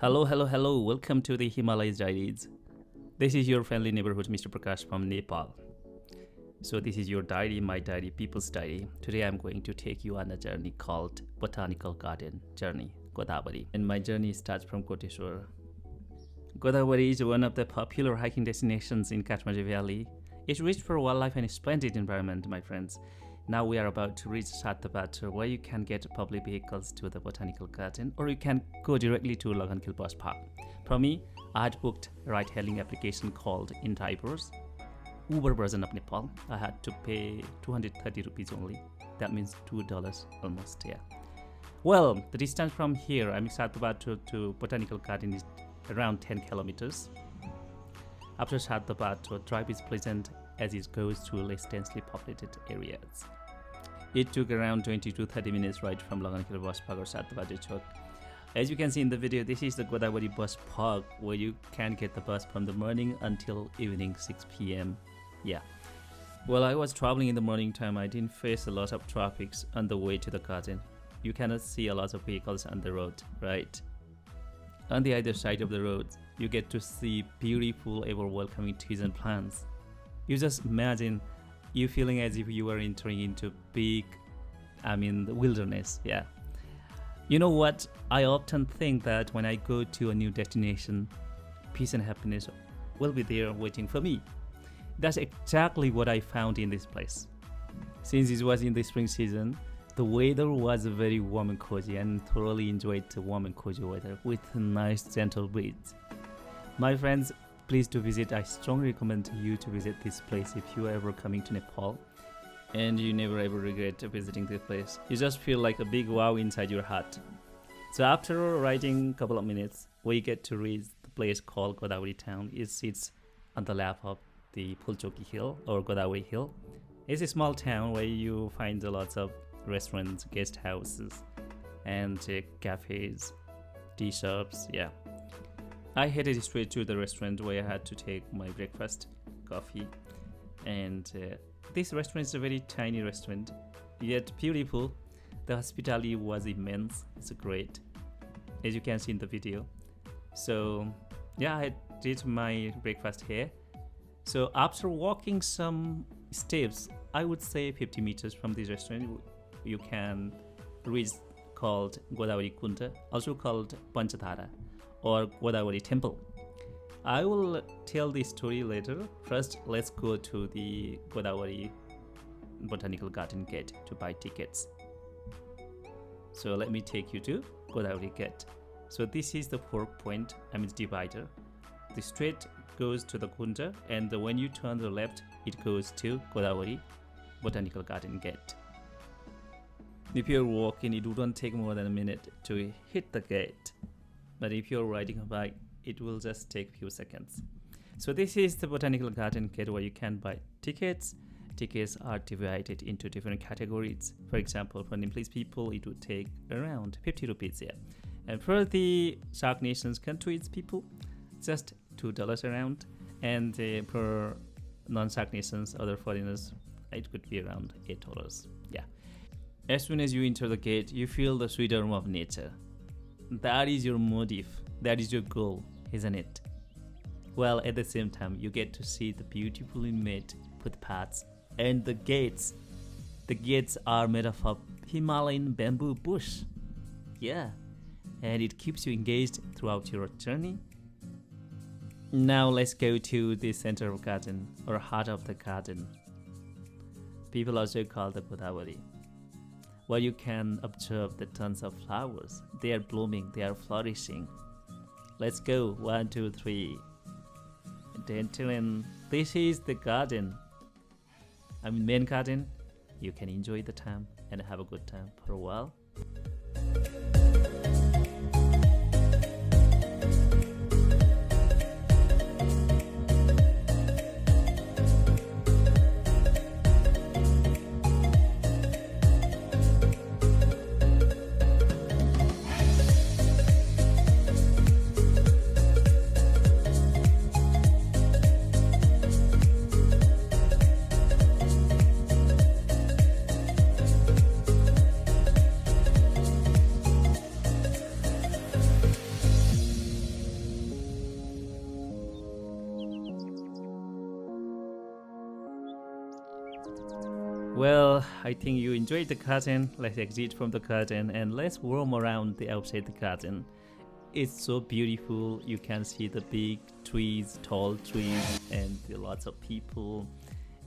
Hello, hello, hello. Welcome to the Himalayas Diaries. This is your friendly neighborhood, Mr. Prakash from Nepal. So this is your diary, my diary, people's diary. Today I'm going to take you on a journey called Botanical Garden Journey, Godavari. And my journey starts from Koteshwar. Godavari is one of the popular hiking destinations in Kathmandu Valley. It's rich for wildlife and a splendid environment, my friends. Now we are about to reach Satapatra, where you can get public vehicles to the Botanical Garden, or you can go directly to Tranquility bus park. For me, I had booked a ride-hailing application called In Drivers, Uber version of Nepal. I had to pay 230 rupees only. That means $2 almost, yeah. Well, the distance from here, I mean Satapatra to Botanical Garden is around 10 kilometers. After Satapatra, drive is pleasant as it goes through less densely populated areas. It took around 20 to 30 minutes ride from Tranquility bus park or Satapatra Chowk. As you can see in the video, this is the Godavari bus park where you can get the bus from the morning until evening 6 p.m. Yeah. Well, I was traveling in the morning time. I didn't face a lot of traffic on the way to the garden. You cannot see a lot of vehicles on the road, right? On the other side of the road, you get to see beautiful, ever-welcoming trees and plants. You just imagine you feeling as if you were entering into big, the wilderness, yeah. You know what? I often think that when I go to a new destination, peace and happiness will be there waiting for me. That's exactly what I found in this place. Since it was in the spring season, the weather was very warm and cozy, and thoroughly enjoyed the warm and cozy weather with a nice gentle breeze. My friends, please do visit. I strongly recommend you to visit this place if you are ever coming to Nepal, and you never ever regret visiting this place. You just feel like a big wow inside your heart. So after riding a couple of minutes, we get to reach the place called Godavari town. It sits on the lap of the Pulchoki hill or Godavari hill. It's a small town where you find lots of restaurants, guest houses, and cafes, tea shops, yeah. I headed straight to the restaurant where I had to take my breakfast, coffee, and this restaurant is a very tiny restaurant, yet beautiful. The hospitality was immense. It's great, as you can see in the video. So yeah, I did my breakfast here. So after walking some steps, I would say 50 meters from this restaurant, you can reach called Godavari Kunda, also called Panchadhara, or Godavari Temple. I will tell the story later. First, let's go to the Godavari Botanical Garden gate to buy tickets. So let me take you to Godavari gate. So this is the fork point, divider. The straight goes to the Kunda, and when you turn to the left, it goes to Godavari Botanical Garden gate. If you're walking, it wouldn't take more than a minute to hit the gate. But if you're riding a bike, it will just take a few seconds. So this is the Botanical Garden gate where you can buy tickets. Tickets are divided into different categories. For example, for Nepalese people, it would take around 50 rupees here. And for the Shark Nations countries people, just $2 around. And for non-Shark Nations, other foreigners, it could be around $8. Yeah. As soon as you enter the gate, you feel the freedom of nature. That is your motive, that is your goal, isn't it? Well, at the same time, you get to see the beautifully made footpaths and the gates. The gates are made of a Himalayan bamboo bush. Yeah, and it keeps you engaged throughout your journey. Now let's go to the center of garden, or heart of the garden. People also call the Godavari, where you can observe the tons of flowers. They are blooming, they are flourishing. Let's go, 1, 2, 3. This is the garden. Main garden. You can enjoy the time and have a good time for a while. Well, I think you enjoyed the garden. Let's exit from the garden and let's roam around the outside the garden. It's so beautiful. You can see the big trees, tall trees, and lots of people.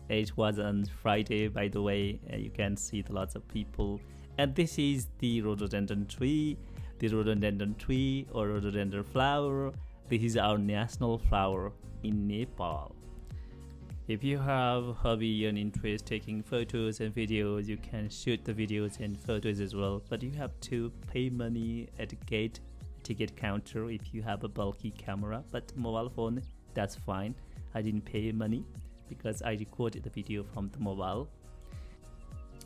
It was on Friday, by the way. You can see the lots of people. And this is the rhododendron tree. The rhododendron tree or rhododendron flower. This is our national flower in Nepal. If you have hobby and interest taking photos and videos, you can shoot the videos and photos as well. But you have to pay money at the gate ticket counter if you have a bulky camera. But mobile phone, that's fine. I didn't pay money because I recorded the video from the mobile.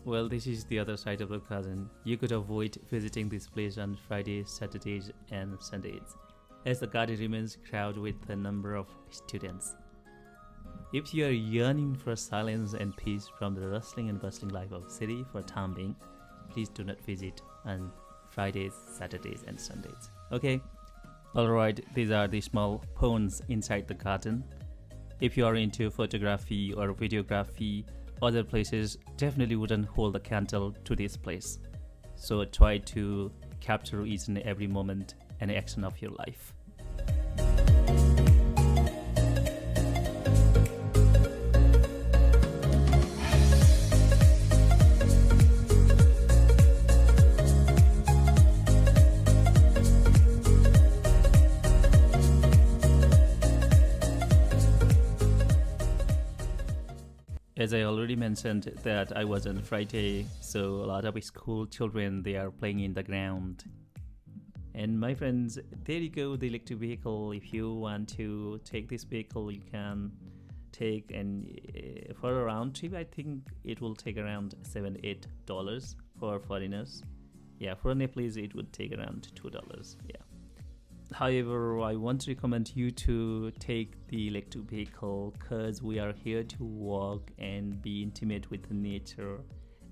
Well, this is the other side of the garden. You could avoid visiting this place on Fridays, Saturdays and Sundays, as the garden remains crowded with a number of students. If you are yearning for silence and peace from the rustling and bustling life of the city for time being, please do not visit on Fridays, Saturdays and Sundays. Okay? Alright, these are the small ponds inside the garden. If you are into photography or videography, other places definitely wouldn't hold a candle to this place. So try to capture each and every moment and action of your life. As I already mentioned that I was on Friday, so a lot of school children, they are playing in the ground. And my friends, there you go, the electric vehicle. If you want to take this vehicle, you can take, and for a round trip, I think it will take around $7-8 for foreigners. Yeah, for Nepalese, it would take around $2. Yeah. However, I want to recommend you to take the electric vehicle because we are here to walk and be intimate with nature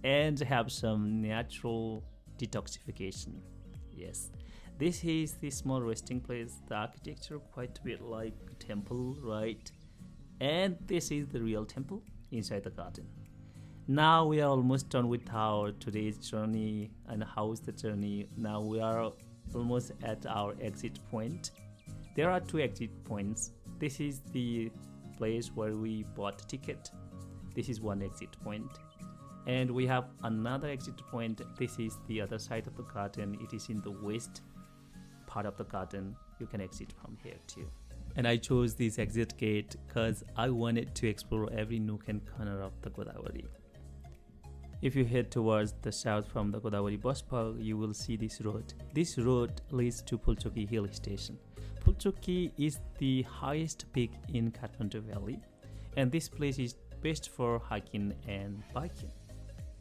and have some natural detoxification. Yes, this is the small resting place. The architecture quite a bit like a temple, right? And this is the real temple inside the garden. Now we are almost done with our today's journey. And how is the journey? Now we are almost at our exit point. There are two exit points. This is the place where we bought a ticket. This is one exit point. And we have another exit point. This is the other side of the garden. It is in the west part of the garden. You can exit from here too. And I chose this exit gate because I wanted to explore every nook and corner of the Godavari. If you head towards the south from the Godavari bus park, you will see this road. This road leads to Phulchoki hill station. Phulchoki is the highest peak in Kathmandu Valley, and this place is best for hiking and biking.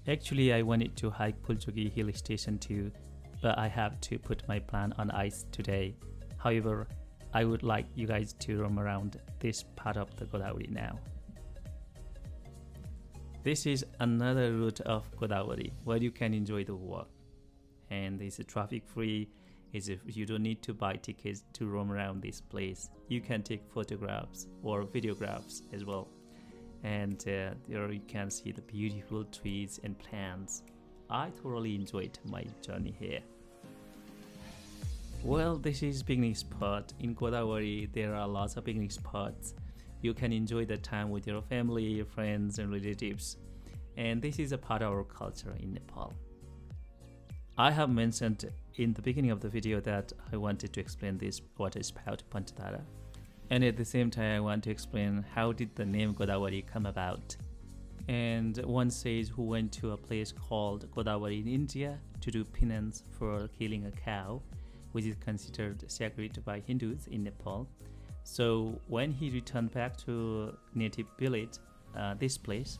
Actually, I wanted to hike Phulchoki hill station too, but I have to put my plan on ice today. However, I would like you guys to roam around this part of the Godavari now. This is another route of Godavari where you can enjoy the walk, and it's traffic free. You don't need to buy tickets to roam around this place. You can take photographs or videographs as well, and there you can see the beautiful trees and plants. I thoroughly enjoyed my journey here. Well, this is picnic spot in Godavari. There are lots of picnic spots. You can enjoy the time with your family, friends and relatives, and this is a part of our culture in Nepal. I have mentioned in the beginning of the video that I wanted to explain this water spout Panchadhara, and at the same time I want to explain how did the name Godavari come about. And one says who went to a place called Godavari in India to do penance for killing a cow, which is considered sacred by Hindus in Nepal. So when he returned back to native village, this place,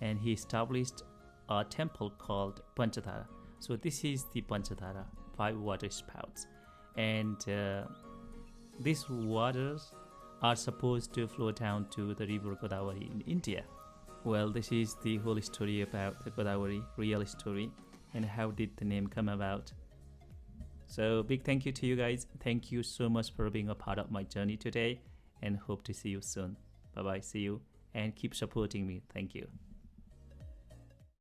and he established a temple called Panchadhara. So this is the Panchadhara, 5 water spouts, and these waters are supposed to flow down to the river Godavari in India. Well, this is the whole story about the Godavari, real story, and how did the name come about. So big thank you to you guys. Thank you so much for being a part of my journey today, and hope to see you soon. Bye bye, see you, and keep supporting me. Thank you.